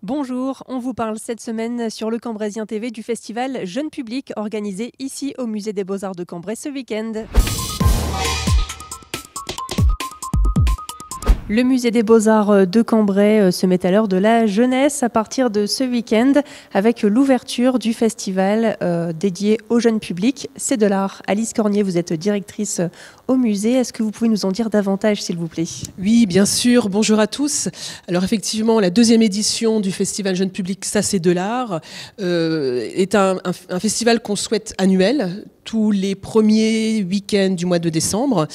Bonjour, on vous parle cette semaine sur le Cambraisien TV du festival Jeune Public organisé ici au Musée des Beaux-Arts de Cambrai ce week-end. Le Musée des Beaux-Arts de Cambrai se met à l'heure de la jeunesse à partir de ce week-end avec l'ouverture du festival dédié au jeune public. C'est de l'art. Alice Cornier, vous êtes directrice au musée. Est-ce que vous pouvez nous en dire davantage, s'il vous plaît ? Oui, bien sûr. Bonjour à tous. Alors effectivement, la deuxième édition du festival Jeune Public, ça c'est de l'art, est un festival qu'on souhaite annuel, tous les premiers week-ends du mois de décembre.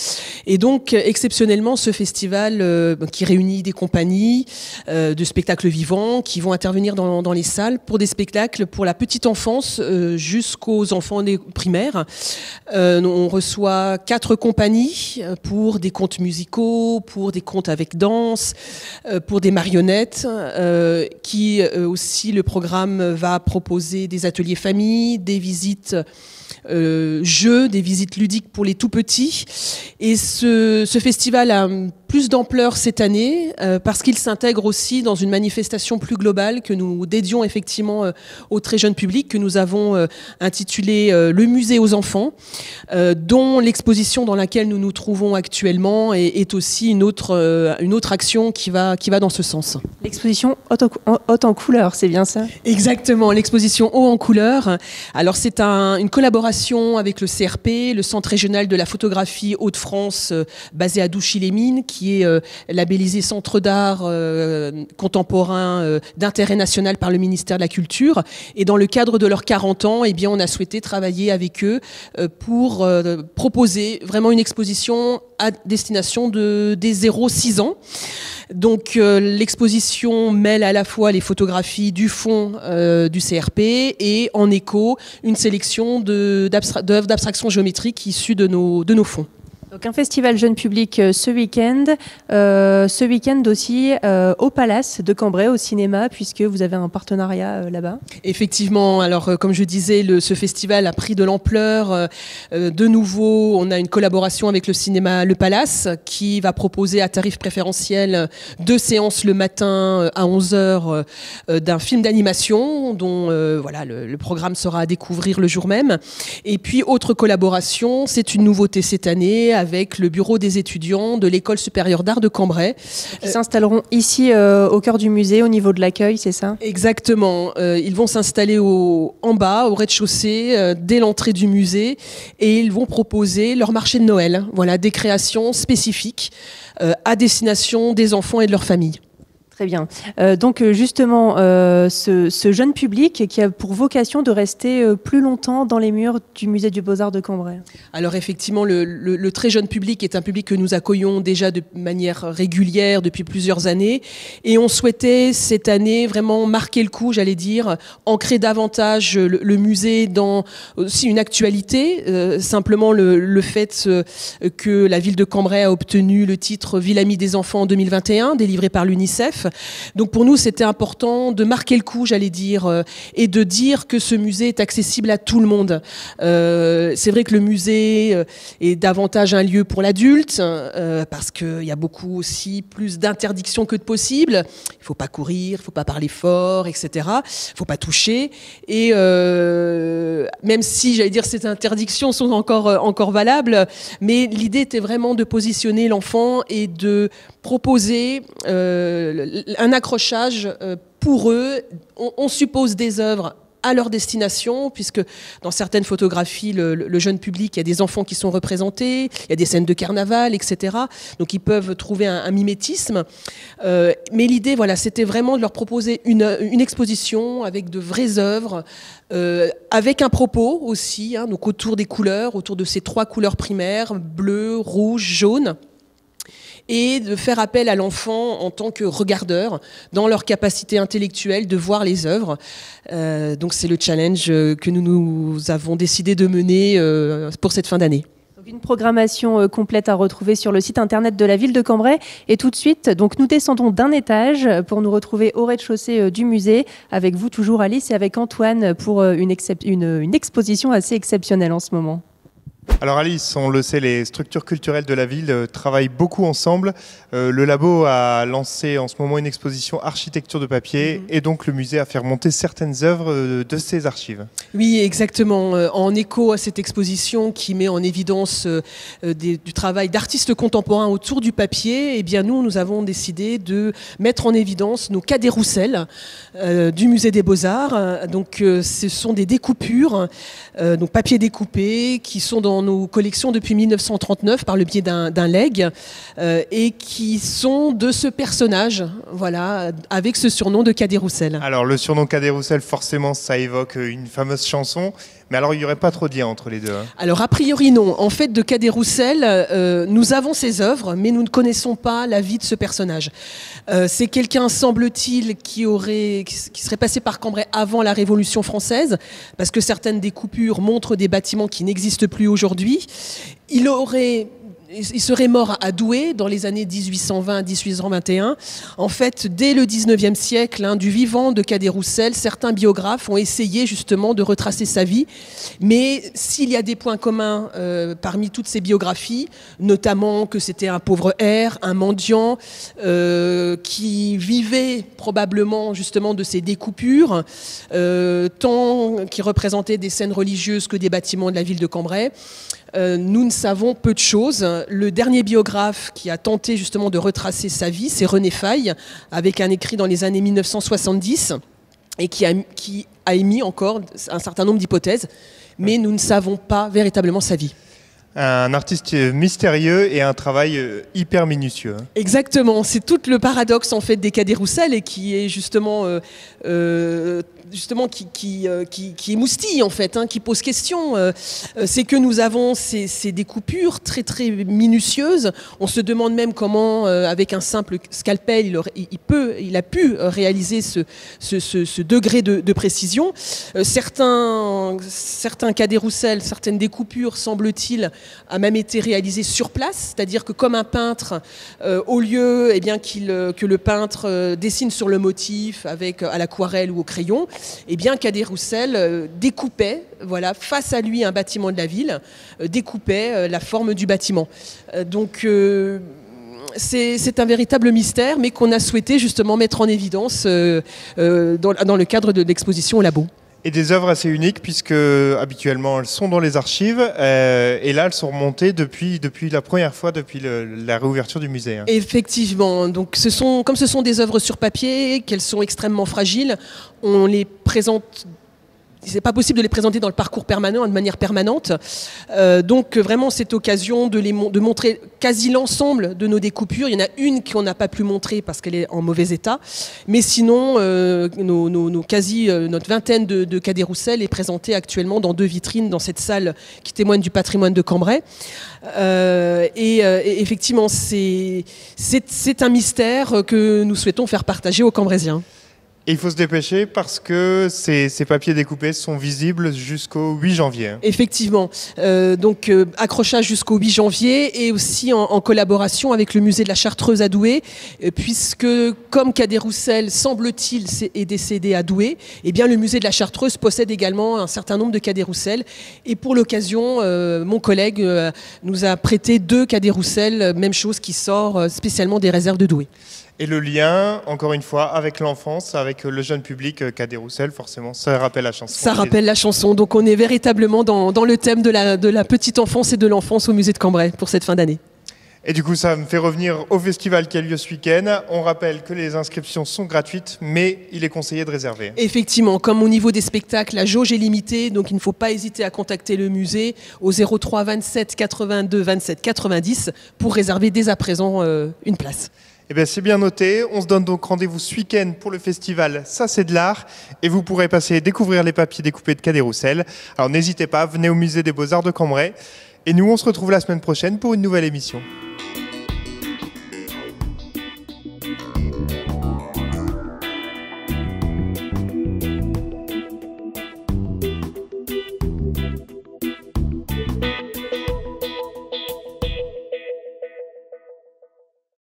Et donc, exceptionnellement, ce festival qui réunit des compagnies de spectacles vivants qui vont intervenir dans les salles pour des spectacles pour la petite enfance jusqu'aux enfants des primaires. On reçoit 4 compagnies pour des contes musicaux, pour des contes avec danse, pour des marionnettes, qui aussi, le programme va proposer des ateliers famille, des visites jeux, des visites ludiques pour les tout petits. Et ce festival a plus d'ampleur cette année parce qu'il s'intègre aussi dans une manifestation plus globale que nous dédions effectivement au très jeune public, que nous avons intitulé Le musée aux enfants, dont l'exposition dans laquelle nous nous trouvons actuellement est aussi une autre action qui va dans ce sens. L'exposition haute en couleurs, c'est bien ça ? Exactement, l'exposition haut en couleurs. Alors c'est une collaboration avec le CRP, le Centre régional de la photographie Hauts-de-France, basé à Douchy-les-Mines, qui est labellisé Centre d'art contemporain d'intérêt national par le ministère de la Culture. Et dans le cadre de leurs 40 ans, eh bien, on a souhaité travailler avec eux pour proposer vraiment une exposition à destination des 0-6 ans. Donc l'exposition mêle à la fois les photographies du fond du CRP et en écho une sélection d'œuvres d'abstraction géométrique issues de nos fonds. Donc un festival jeune public ce week-end aussi au Palace de Cambrai, au cinéma, puisque vous avez un partenariat là-bas. Effectivement, alors comme je disais, ce festival a pris de l'ampleur. De nouveau, on a une collaboration avec le cinéma Le Palace qui va proposer à tarif préférentiel 2 séances le matin à 11h d'un film d'animation dont le programme sera à découvrir le jour même. Et puis, autre collaboration, c'est une nouveauté cette année avec le bureau des étudiants de l'École supérieure d'art de Cambrai. Ils s'installeront ici au cœur du musée, au niveau de l'accueil, c'est ça ? Exactement. Ils vont s'installer en bas, au rez-de-chaussée, dès l'entrée du musée, et ils vont proposer leur marché de Noël. Voilà, des créations spécifiques à destination des enfants et de leurs familles. Très bien. Donc justement, ce jeune public qui a pour vocation de rester plus longtemps dans les murs du musée des Beaux-Arts de Cambrai. Alors effectivement, le très jeune public est un public que nous accueillons déjà de manière régulière depuis plusieurs années. Et on souhaitait cette année vraiment marquer le coup, j'allais dire, ancrer davantage le musée dans aussi une actualité. Simplement le fait que la ville de Cambrai a obtenu le titre Ville amie des enfants en 2021, délivré par l'UNICEF. Donc pour nous, c'était important de marquer le coup, j'allais dire, et de dire que ce musée est accessible à tout le monde. C'est vrai que le musée est davantage un lieu pour l'adulte, parce qu'il y a beaucoup aussi plus d'interdictions que de possibles. Il ne faut pas courir, il ne faut pas parler fort, etc. Il ne faut pas toucher. Et même si, j'allais dire, ces interdictions sont encore valables, mais l'idée était vraiment de positionner l'enfant et de proposer un accrochage pour eux. On suppose des œuvres à leur destination, puisque dans certaines photographies, le jeune public, il y a des enfants qui sont représentés, il y a des scènes de carnaval, etc. Donc ils peuvent trouver un mimétisme. Mais l'idée, c'était vraiment de leur proposer une exposition avec de vraies œuvres, avec un propos aussi, donc autour des couleurs, autour de ces 3 couleurs primaires, bleu, rouge, jaune. Et de faire appel à l'enfant en tant que regardeur dans leur capacité intellectuelle de voir les œuvres. Donc c'est le challenge que nous avons décidé de mener pour cette fin d'année. Donc une programmation complète à retrouver sur le site internet de la ville de Cambrai. Et tout de suite, donc nous descendons d'un étage pour nous retrouver au rez-de-chaussée du musée, avec vous toujours Alice et avec Antoine pour une exposition assez exceptionnelle en ce moment. Alors Alice, on le sait, les structures culturelles de la ville travaillent beaucoup ensemble. Le labo a lancé en ce moment une exposition architecture de papier et donc le musée a fait remonter certaines œuvres de ses archives. Oui, exactement. En écho à cette exposition qui met en évidence du travail d'artistes contemporains autour du papier, eh bien nous avons décidé de mettre en évidence nos cadets Roussel du musée des Beaux-Arts. Donc ce sont des découpures, donc papier découpé, qui sont dans nos collections depuis 1939 par le biais d'un legs et qui sont de ce personnage, voilà, avec ce surnom de cadet Roussel. Alors le surnom cadet Roussel, forcément, ça évoque une fameuse chanson. Mais alors, il n'y aurait pas trop de lien entre les deux, hein. Alors, a priori, non. En fait, de Cadet Roussel, nous avons ses œuvres, mais nous ne connaissons pas la vie de ce personnage. C'est quelqu'un, semble-t-il, qui serait passé par Cambrai avant la Révolution française, parce que certaines des coupures montrent des bâtiments qui n'existent plus aujourd'hui. Il serait mort à Douai dans les années 1820-1821. En fait, dès le 19e siècle, du vivant de Cadet Roussel, certains biographes ont essayé justement de retracer sa vie. Mais s'il y a des points communs parmi toutes ces biographies, notamment que c'était un pauvre hère, un mendiant, qui vivait probablement justement de ces découpures, tant qui représentaient des scènes religieuses que des bâtiments de la ville de Cambrai, nous ne savons peu de choses. Le dernier biographe qui a tenté justement de retracer sa vie, c'est René Faille, avec un écrit dans les années 1970 et qui a émis encore un certain nombre d'hypothèses, mais nous ne savons pas véritablement sa vie. Un artiste mystérieux et un travail hyper minutieux. Exactement, c'est tout le paradoxe en fait des Cadets Roussel et qui est justement qui émoustille en fait, qui pose question. C'est que nous avons ces découpures très très minutieuses. On se demande même comment, avec un simple scalpel, il a pu réaliser ce degré de précision. Certains Cadets Roussel, certaines découpures, semble-t-il, a même été réalisées sur place, c'est-à-dire que comme un peintre, au lieu que le peintre dessine sur le motif à l'aquarelle ou au crayon, Cadet Roussel découpait, voilà, face à lui un bâtiment de la ville, découpait la forme du bâtiment. Donc c'est un véritable mystère, mais qu'on a souhaité justement mettre en évidence dans le cadre de l'exposition au labo. Et des œuvres assez uniques puisque habituellement elles sont dans les archives et là elles sont remontées depuis la première fois, depuis la réouverture du musée. Effectivement, donc comme ce sont des œuvres sur papier, qu'elles sont extrêmement fragiles, on les présente. C'est pas possible de les présenter dans le parcours permanent, de manière permanente. Donc vraiment, cette occasion de montrer quasi l'ensemble de nos découpures. Il y en a une qu'on n'a pas pu montrer parce qu'elle est en mauvais état. Mais sinon, notre vingtaine de Cadets Roussel est présentée actuellement dans 2 vitrines dans cette salle qui témoigne du patrimoine de Cambrai. Et effectivement, c'est un mystère que nous souhaitons faire partager aux Cambraisiens. Et il faut se dépêcher parce que ces papiers découpés sont visibles jusqu'au 8 janvier. Effectivement. Donc accrochage jusqu'au 8 janvier et aussi en collaboration avec le musée de la Chartreuse à Douai, puisque comme Cadet Roussel, semble-t-il, est décédé à Douai, le musée de la Chartreuse possède également un certain nombre de Cadets Roussel. Et pour l'occasion, mon collègue nous a prêté 2 Cadets Roussel, même chose qui sort spécialement des réserves de Douai. Et le lien, encore une fois, avec l'enfance, avec le jeune public, Cadet Roussel, forcément, ça rappelle la chanson. Ça rappelle la chanson. Donc on est véritablement dans le thème de la petite enfance et de l'enfance au musée de Cambrai pour cette fin d'année. Et du coup, ça me fait revenir au festival qui a lieu ce week-end. On rappelle que les inscriptions sont gratuites, mais il est conseillé de réserver. Effectivement, comme au niveau des spectacles, la jauge est limitée, donc il ne faut pas hésiter à contacter le musée au 03 27 82 27 90 pour réserver dès à présent une place. Eh bien, c'est bien noté. On se donne donc rendez-vous ce week-end pour le festival Ça c'est de l'art et vous pourrez passer découvrir les papiers découpés de Cadet Roussel. Alors n'hésitez pas, venez au musée des Beaux-Arts de Cambrai et nous on se retrouve la semaine prochaine pour une nouvelle émission.